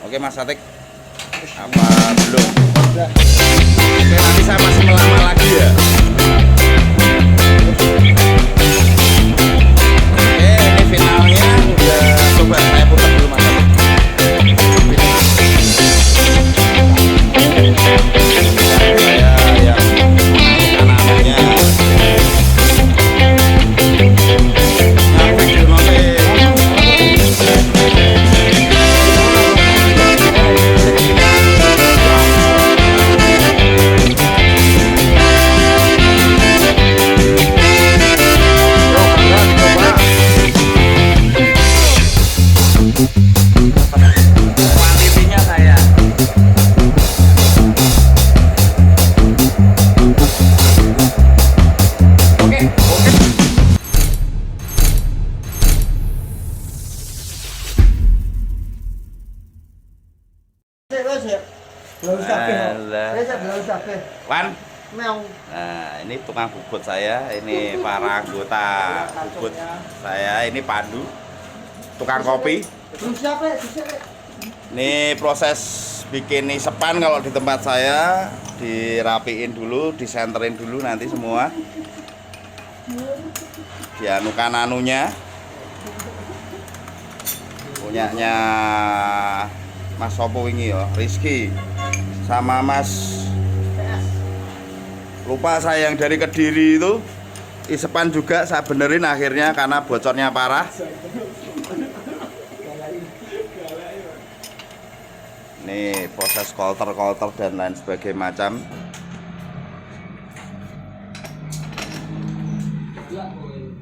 Oke Mas Atik, apa belum? Oke, nanti saya masih melama lagi ya. Oke, ini finalnya udah coba saya putar dulu Mas Atik. Saya yang anak-anaknya ngapik dulu oke. Kuantitinya saya. Oke, oke. Wan. Nah, ini tukang bubut saya, ini para anggota bubut saya, ini Pandu, tukang kopi. Ini proses bikin sepan kalau di tempat saya, dirapiin dulu, disenterin dulu nanti semua. Dianukan anunya. Punyanya Mas Sopo wingi ya, Rizky. Sama Mas lupa saya yang dari Kediri itu isepan juga saya benerin akhirnya karena bocornya parah. Ini proses kolter dan lain sebagainya macam.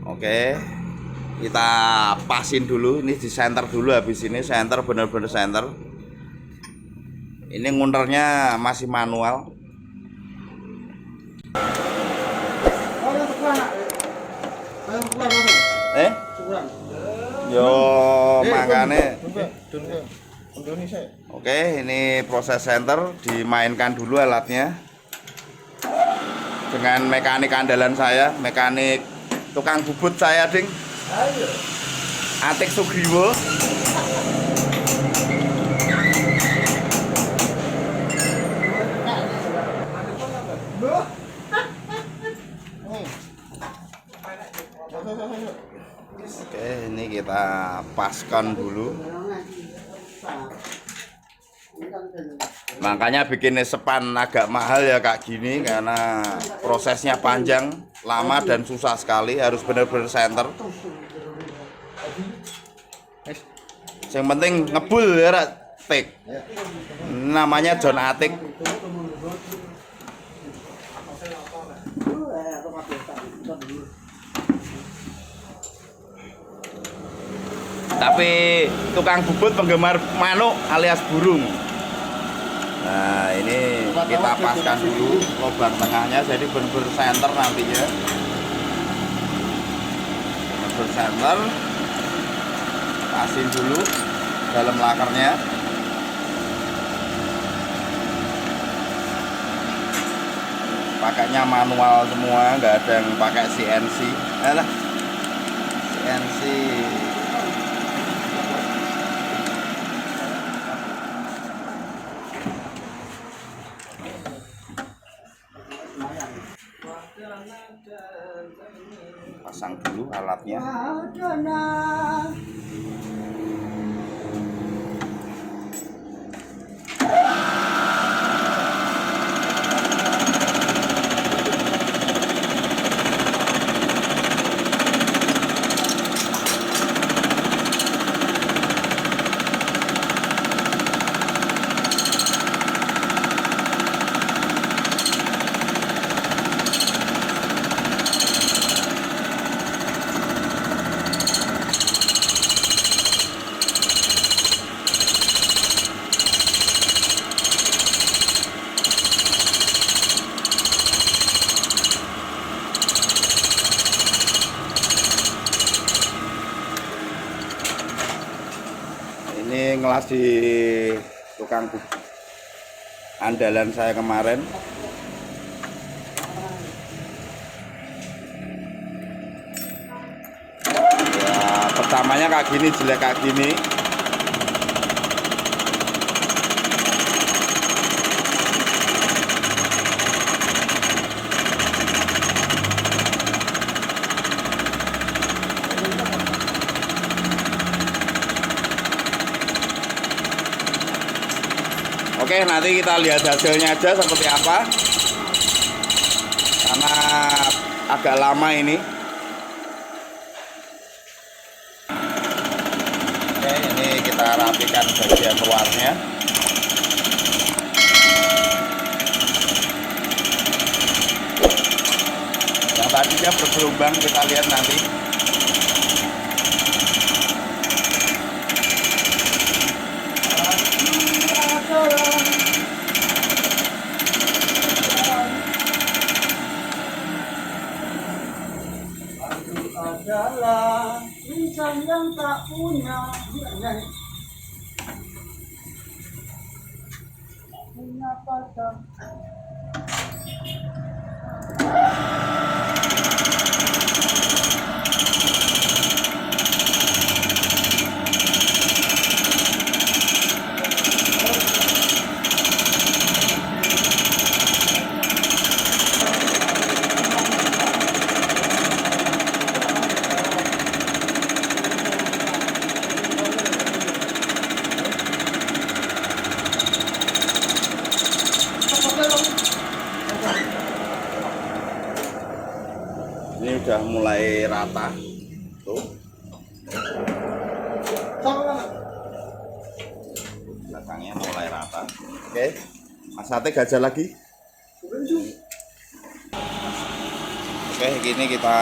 Oke, kita pasin dulu. Ini di center dulu, habis ini center bener-bener center. Ini ngunternya masih manual. Yo makane. Oke, ini proses center, dimainkan dulu alatnya dengan mekanik andalan saya, mekanik tukang bubut saya, Ding. Atik Sugriwo. Oke, ini kita paskan dulu. Makanya bikin sepan agak mahal ya Kak gini, karena prosesnya panjang, lama dan susah sekali, harus benar-benar center. Yang penting ngebul ya, Tik. Namanya John Atik. Tapi tukang bubut penggemar manuk alias burung. Nah, ini kita paskan dulu lubang tengahnya, jadi benar-benar center nantinya. Benar-benar center. Pasin dulu dalam lakernya. Pakainya manual semua, nggak ada yang pakai CNC. Alah, CNC. Pasang dulu alatnya. Ini ngelas di tukang andalan saya kemarin. Ya, pertamanya kayak gini, jelek kayak gini. Oke, nanti kita lihat hasilnya aja seperti apa. Karena agak lama ini. Oke, ini kita rapikan bagian luarnya. Yang tadinya bergelombang kita lihat nanti. Adalah insan yang tak punya pacar. Ini udah mulai rata tuh, belakangnya mulai rata. Oke, Mas Sate gajah lagi. Oke, gini kita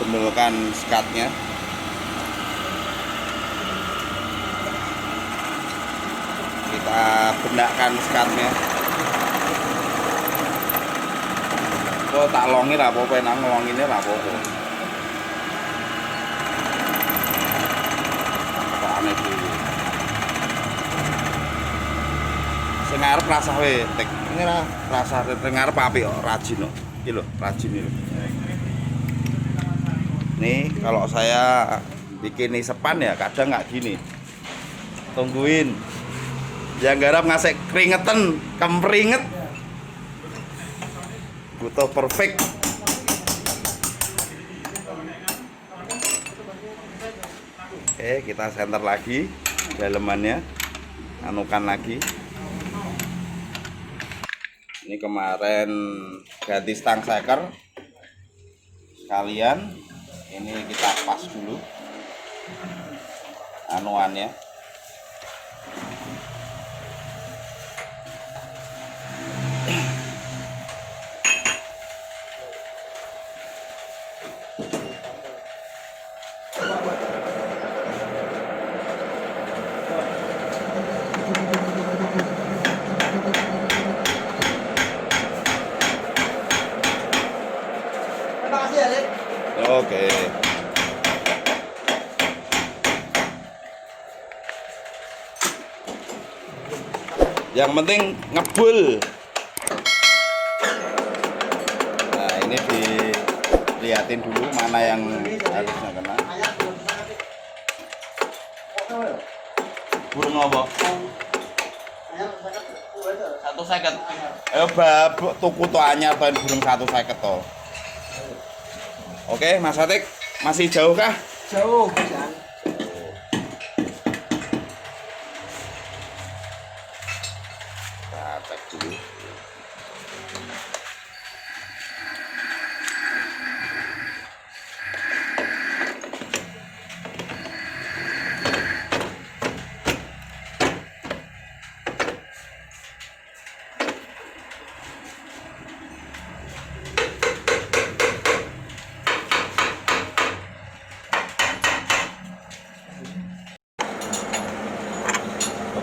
benulkan skatnya. Kita benakkan skatnya. Oh, tak longi lah apa-apa, nang ngelonginnya lah apa-apa. Kok aneh dulu. Sing ngarep rasah we, tek. Ini lah rasa ngarep apik kok, rajin kok. Iki lho, rajin iki lho. Nih, kalau saya bikin sepan ya kadang nggak gini. Tungguin. Yang garap ngasih keringetan, kemperinget. Butuh perfect. Oke, kita center lagi dalemannya, anukan lagi. Ini kemarin ganti stang seker sekalian, ini kita pas dulu anuannya. Oke. Yang penting ngebul. Nah, ini dilihatin dulu mana yang harusnya kena. Burung apa? 150. Ayo bab tuku to anyar to burung 150 to. Oke, Mas Atik, masih jauh kah? Jauh. Kita cek dulu.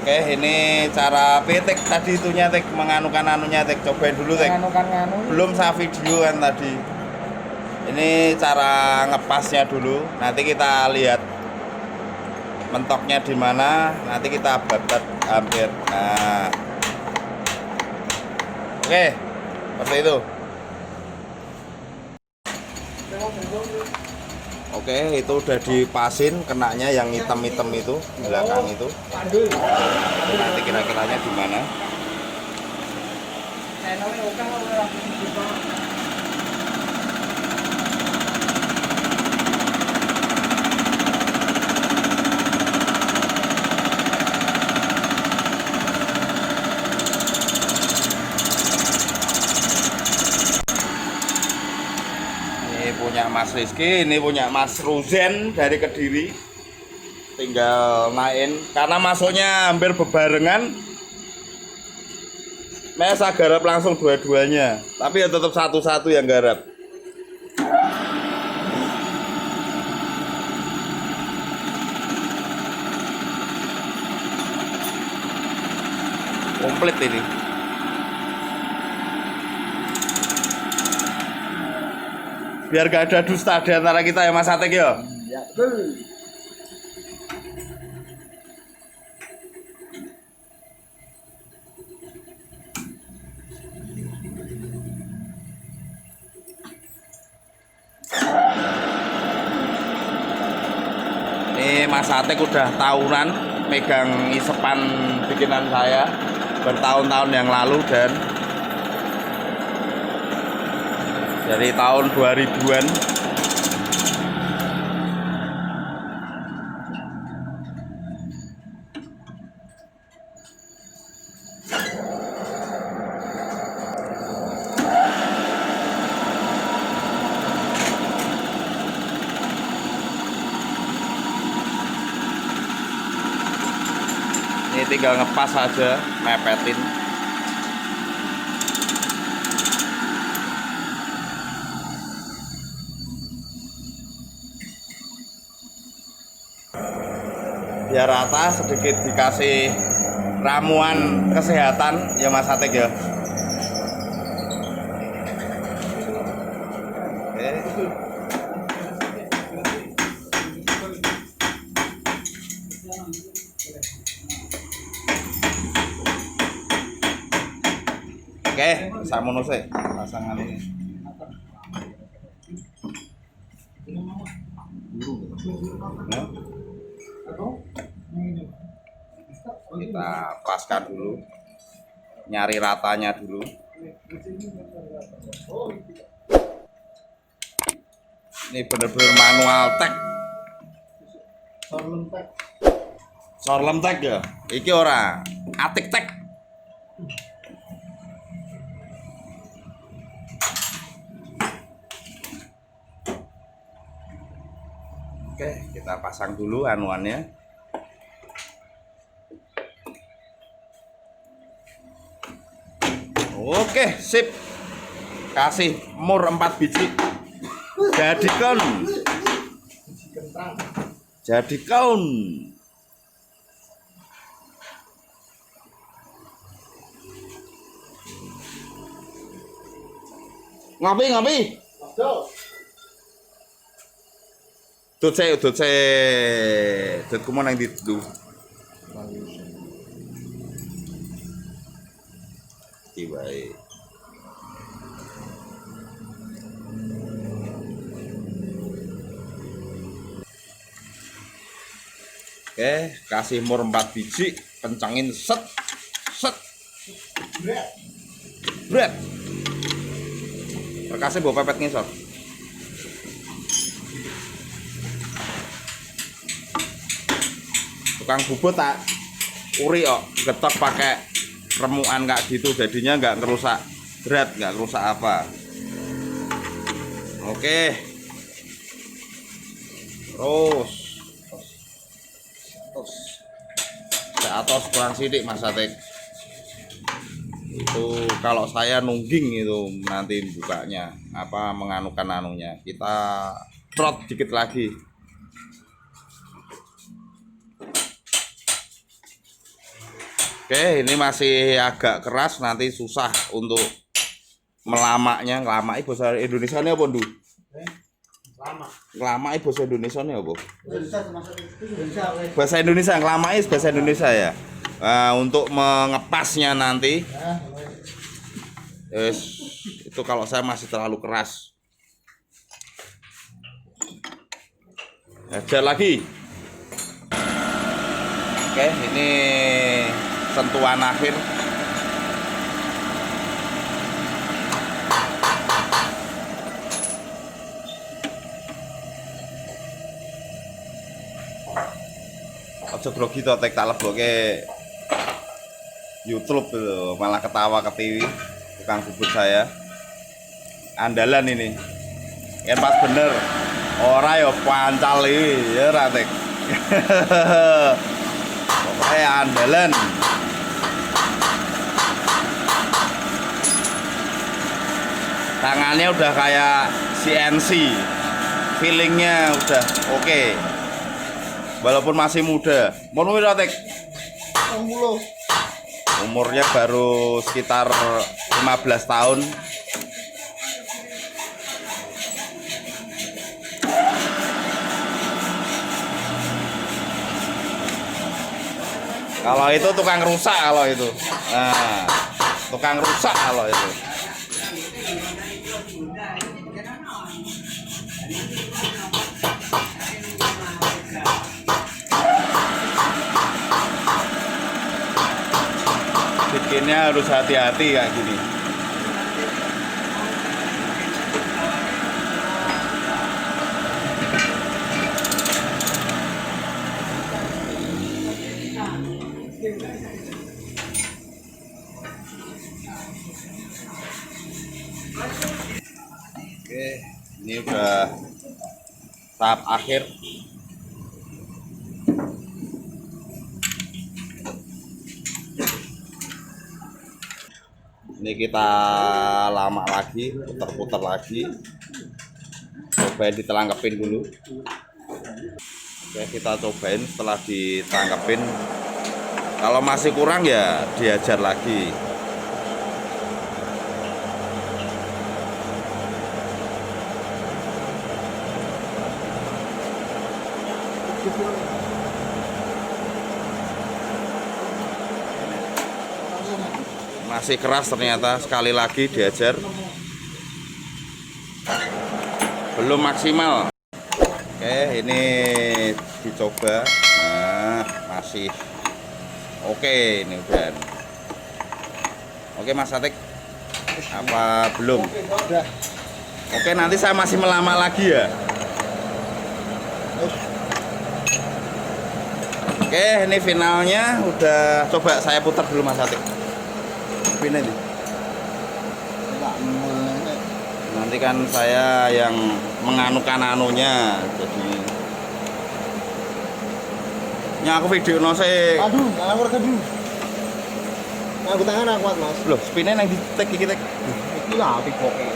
Oke, ini cara petik tadi itunya tek menganukan anunya tek cobain dulu tek. Belum saya video kan tadi. Ini cara ngepasnya dulu. Nanti kita lihat mentoknya di mana. Nanti kita babat hampir. Nah. Oke, seperti itu. Oke, itu udah dipasin, kenanya yang hitam-hitam itu belakang itu. Nanti kira-kiranya di mana? Mas Rizky, ini punya Mas Ruzen dari Kediri. Tinggal naikin karena masuknya hampir bebarengan. Saya garap langsung dua-duanya, tapi ya tetap satu-satu yang garap. Komplit ini. Biar gak ada dusta di antara kita ya Mas Atek ya. Ya, betul. Ini Mas Atek udah tahunan megang isepan bikinan saya bertahun-tahun yang lalu, dan dari tahun 2000-an. Ini tinggal ngepas aja, mepetin. Biar rata, sedikit dikasih ramuan kesehatan ya Mas Atek ya. Oke, sama nusik pasangan ini. Nah, kita paskan dulu, nyari ratanya dulu. Ini bener-bener manual tek. Sorlem tek ya. Iki ora atik tek. Oke, kita pasang dulu anuannya. Oke, sip. Kasih mur 4 biji. Jadikan. Ngopi. Dut kumo nang didu. Tibae. Oke, kasih mur 4 biji, kencangin set. Bret. Perkasih bawa pepet ngisor. Tukang bubut tak uri kok, getok pakai remukan kayak gitu, jadinya nggak ngerusak berat, nggak ngerusak apa. Oke, terus ke atas kurang sidik Mas Atek. Itu kalau saya nungging itu nanti bukanya apa menganukan anunya, kita trot dikit lagi. Oke, ini masih agak keras, nanti susah untuk melamaknya. Ngelamai bahasa Indonesia ini apa, Ndu? Ngelamai bahasa Indonesia ini apa? Bahasa Indonesia, ngelamai bahasa Indonesia ya. Nah, untuk mengepasnya nanti itu kalau saya masih terlalu keras. Ajar lagi. Oke, ini sentuhan akhir. Ojo grogi to tek tak leboke YouTube itu, malah ketawa ke TV tukang bubut saya. Andalan ini. Yen pas bener. Ora ya pancal iki ya Ratik. Pokoknya andalan. Tangannya udah kayak CNC. Feelingnya udah oke. Walaupun masih muda. Mau Ratik? 60. Umurnya baru sekitar 15 tahun. Kalau itu tukang rusak kalau itu. Nah, tukang rusak kalau itu. Bikinnya harus hati-hati kayak gini. Oke, ini udah tahap akhir. Ini kita lama lagi, putar-putar lagi. Cobain ditelangkepin dulu. Oke, kita cobain setelah ditangkepin. Kalau masih kurang ya diajar lagi. Masih keras ternyata, sekali lagi diajar. Belum maksimal. Oke, ini dicoba. Nah, masih oke ini udah. Oke Mas Atik, apa belum? Oke, nanti saya masih melama lagi ya. Oke, ini finalnya udah. Coba saya putar dulu Mas Atik. Ini nih. Nanti kan saya yang menganukan anunya, jadi aku video no sih. Aduh, ngawur ke dulu. Aku tangan kuat mas. Loh, spinnya yang ditek iki tek. Iki lah pipoke.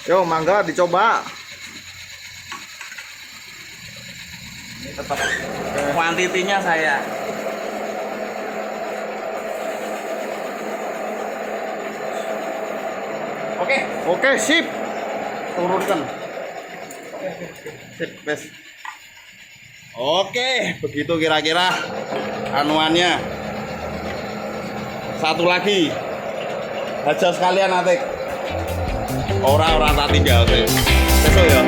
Yo, mangga dicoba. Tetap kuantitinya saya. Oke, sip. Turunkan. Sip, bes. Oke, begitu kira-kira anuannya. Satu lagi. Hajar sekalian Atik. Ora tak tinggal sih. Besok ya.